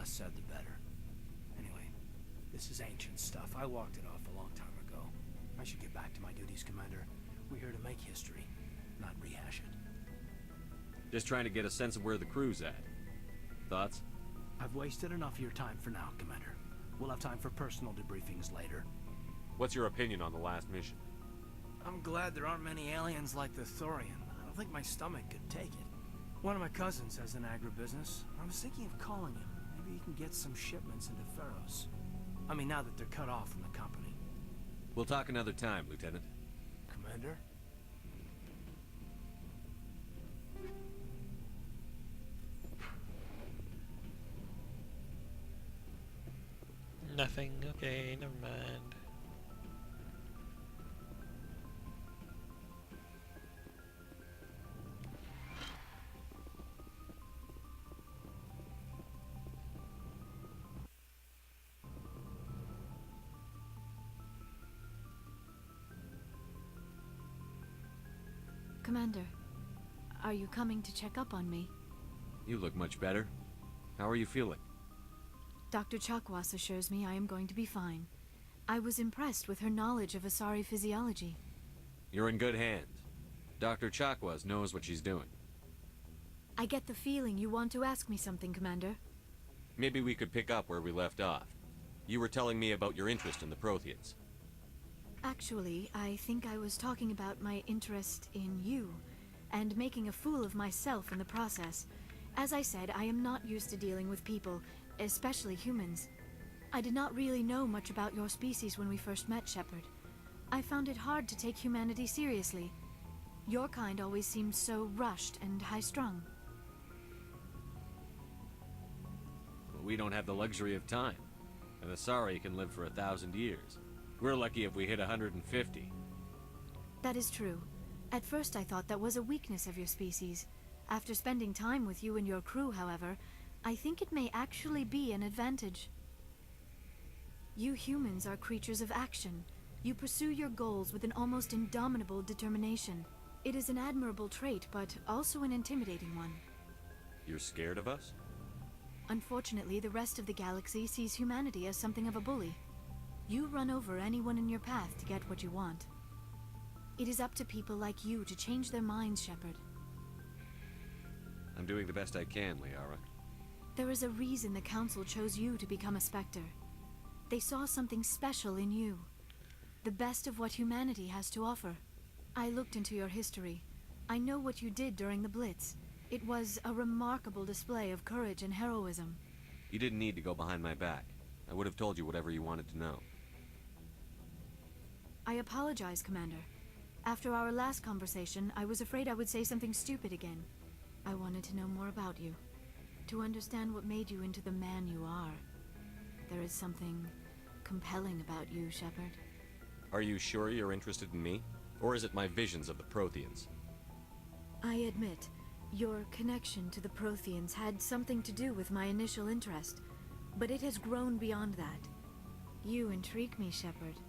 less said, the better. Anyway, this is ancient stuff. I walked it off a long time ago. I should get back to my duties, Commander. We're here to make history, not rehash it. Just trying to get a sense of where the crew's at. Thoughts? I've wasted enough of your time for now, Commander. We'll have time for personal debriefings later. What's your opinion on the last mission? I'm glad there aren't many aliens like the Thorian. I don't think my stomach could take it. One of my cousins has an agribusiness. I was thinking of calling him. Maybe he can get some shipments into Feros. I mean, now that they're cut off from the company. We'll talk another time, Lieutenant. Commander? Nothing. Okay, never mind. Commander, are you coming to check up on me? You look much better. How are you feeling? Dr. Chakwas assures me I am going to be fine. I was impressed with her knowledge of Asari physiology. You're in good hands. Dr. Chakwas knows what she's doing. I get the feeling you want to ask me something, Commander. Maybe we could pick up where we left off. You were telling me about your interest in the Protheans. Actually, I think I was talking about my interest in you, and making a fool of myself in the process. As I said, I am not used to dealing with people, especially humans. I did not really know much about your species when we first met, Shepard. I found it hard to take humanity seriously. Your kind always seemed so rushed and high-strung. Well, we don't have the luxury of time. An Asari can live for 1,000 years. We're lucky if we hit 150. That is true. At first I thought that was a weakness of your species. After spending time with you and your crew, however, I think it may actually be an advantage. You humans are creatures of action. You pursue your goals with an almost indomitable determination. It is an admirable trait, but also an intimidating one. You're scared of us? Unfortunately, the rest of the galaxy sees humanity as something of a bully. You run over anyone in your path to get what you want. It is up to people like you to change their minds, Shepard. I'm doing the best I can, Liara. There is a reason the Council chose you to become a Spectre. They saw something special in you. The best of what humanity has to offer. I looked into your history. I know what you did during the Blitz. It was a remarkable display of courage and heroism. You didn't need to go behind my back. I would have told you whatever you wanted to know. I apologize, Commander. After our last conversation, I was afraid I would say something stupid again. I wanted to know more about you. To understand what made you into the man you are. There is something compelling about you, Shepard. Are you sure you're interested in me? Or is it my visions of the Protheans? I admit, your connection to the Protheans had something to do with my initial interest, but it has grown beyond that. You intrigue me, Shepard,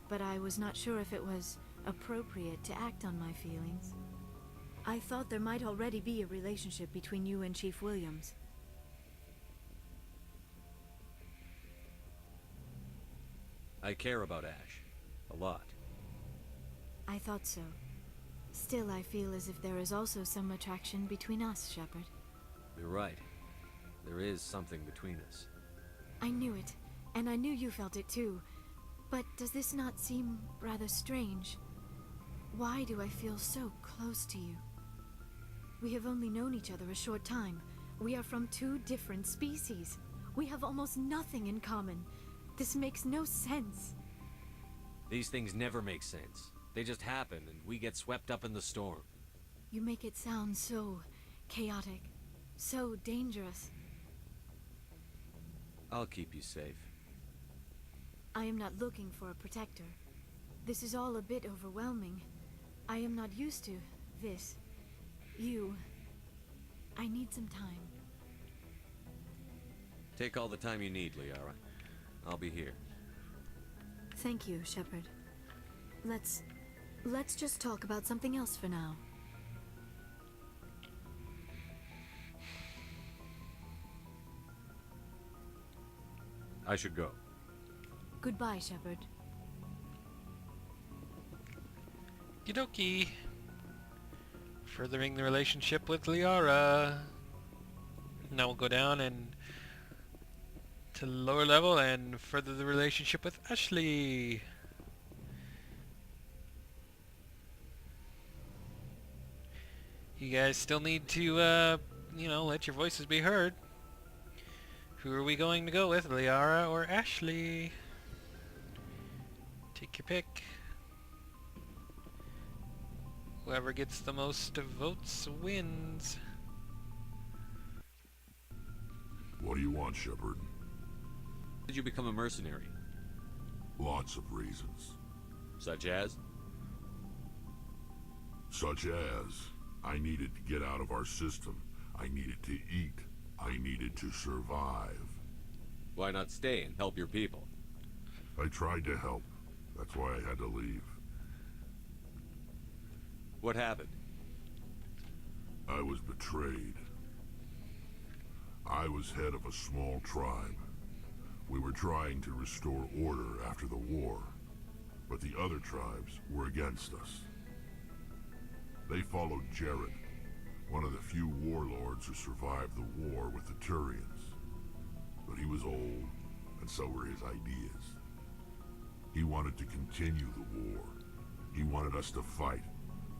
but I was not sure if it was appropriate to act on my feelings. I thought there might already be a relationship between you and Chief Williams. I care about Ash. A lot. I thought so. Still, I feel as if there is also some attraction between us, Shepard. You're right. There is something between us. I knew it, and I knew you felt it too. But does this not seem rather strange? Why do I feel so close to you? We have only known each other a short time. We are from two different species. We have almost nothing in common. This makes no sense. These things never make sense. They just happen, and we get swept up in the storm. You make it sound so chaotic, so dangerous. I'll keep you safe. I am not looking for a protector. This is all a bit overwhelming. I am not used to this. You. I need some time. Take all the time you need, Liara. I'll be here. Thank you, Shepard. Let's just talk about something else for now. I should go. Goodbye, Shepard. Okie furthering the relationship with Liara. Now we'll go down and to the lower level and further the relationship with Ashley. You guys still need to, let your voices be heard. Who are we going to go with, Liara or Ashley? Take your pick. Whoever gets the most votes wins. What do you want, Shepard? Did you become a mercenary? Lots of reasons. Such as? Such as, I needed to get out of our system. I needed to eat. I needed to survive. Why not stay and help your people? I tried to help. That's why I had to leave. What happened? I was betrayed. I was head of a small tribe. We were trying to restore order after the war, but the other tribes were against us. They followed Jared, one of the few warlords who survived the war with the Turians. But he was old, and so were his ideas. He wanted to continue the war. He wanted us to fight.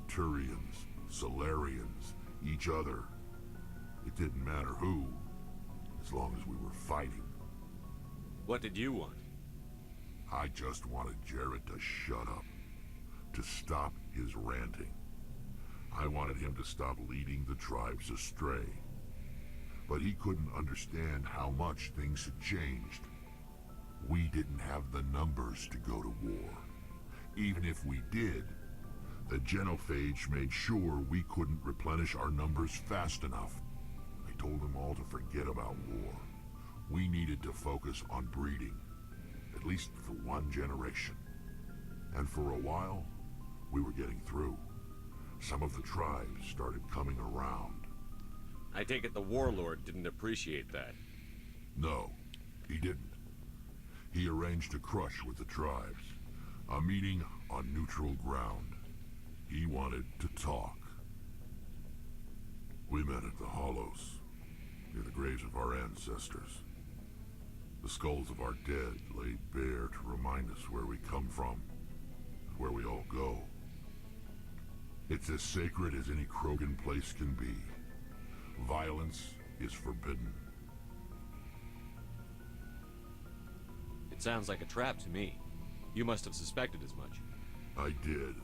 Turians, Solarians, each other. It didn't matter who, as long as we were fighting. What did you want? I just wanted Jared to shut up, to stop his ranting. I wanted him to stop leading the tribes astray. But he couldn't understand how much things had changed. We didn't have the numbers to go to war. Even if we did, the genophage made sure we couldn't replenish our numbers fast enough. I told them all to forget about war. We needed to focus on breeding, at least for one generation. And for a while, we were getting through. Some of the tribes started coming around. I take it the warlord didn't appreciate that. No, he didn't. He arranged a crush with the tribes, a meeting on neutral ground. He wanted to talk. We met at the Hollows, near the graves of our ancestors. The skulls of our dead laid bare to remind us where we come from, and where we all go. It's as sacred as any Krogan place can be. Violence is forbidden. It sounds like a trap to me. You must have suspected as much. I did.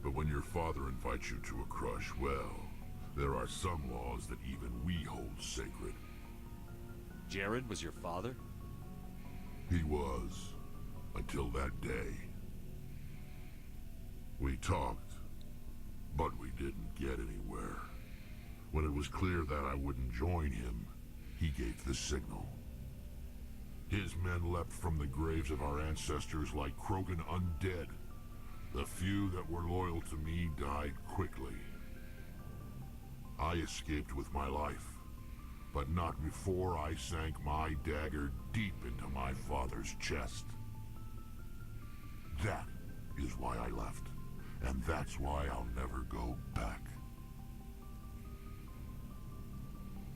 But when your father invites you to a crush, well, there are some laws that even we hold sacred. Jared was your father? He was, until that day. We talked, but we didn't get anywhere. When it was clear that I wouldn't join him, he gave the signal. His men leapt from the graves of our ancestors like Krogan undead. The few that were loyal to me died quickly. I escaped with my life, but not before I sank my dagger deep into my father's chest. That is why I left, and that's why I'll never go back.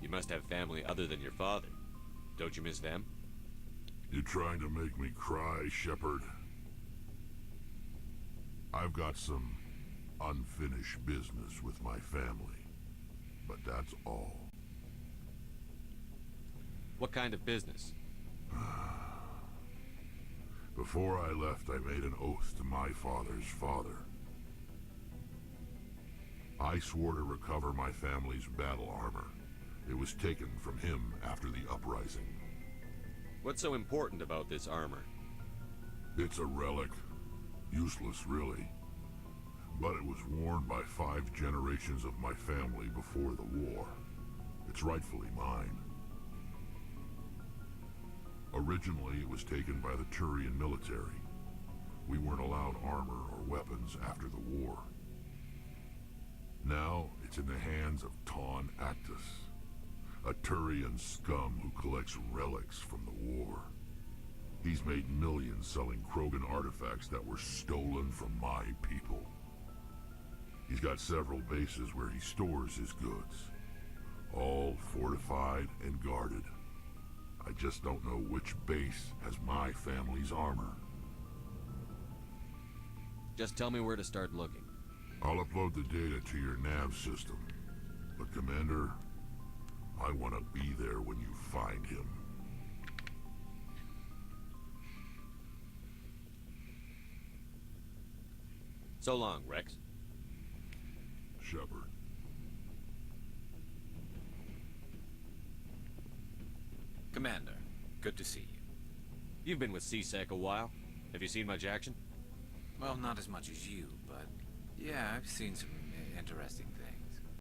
You must have family other than your father. Don't you miss them? You trying to make me cry, Shepard? I've got some unfinished business with my family, but that's all. What kind of business? Before I left, I made an oath to my father's father. I swore to recover my family's battle armor. It was taken from him after the uprising. What's so important about this armor? It's a relic. Useless, really. But it was worn by 5 generations of my family before the war. It's rightfully mine. Originally, it was taken by the Turian military. We weren't allowed armor or weapons after the war. Now, it's in the hands of Taun Actus, a Turian scum who collects relics from the war. He's made millions selling Krogan artifacts that were stolen from my people. He's got several bases where he stores his goods, all fortified and guarded. I just don't know which base has my family's armor. Just tell me where to start looking. I'll upload the data to your nav system. But Commander, I want to be there when you find him. So long, Rex. Shepard. Commander, good to see you. You've been with C-Sec a while. Have you seen much action? Well, not as much as you, but yeah, I've seen some interesting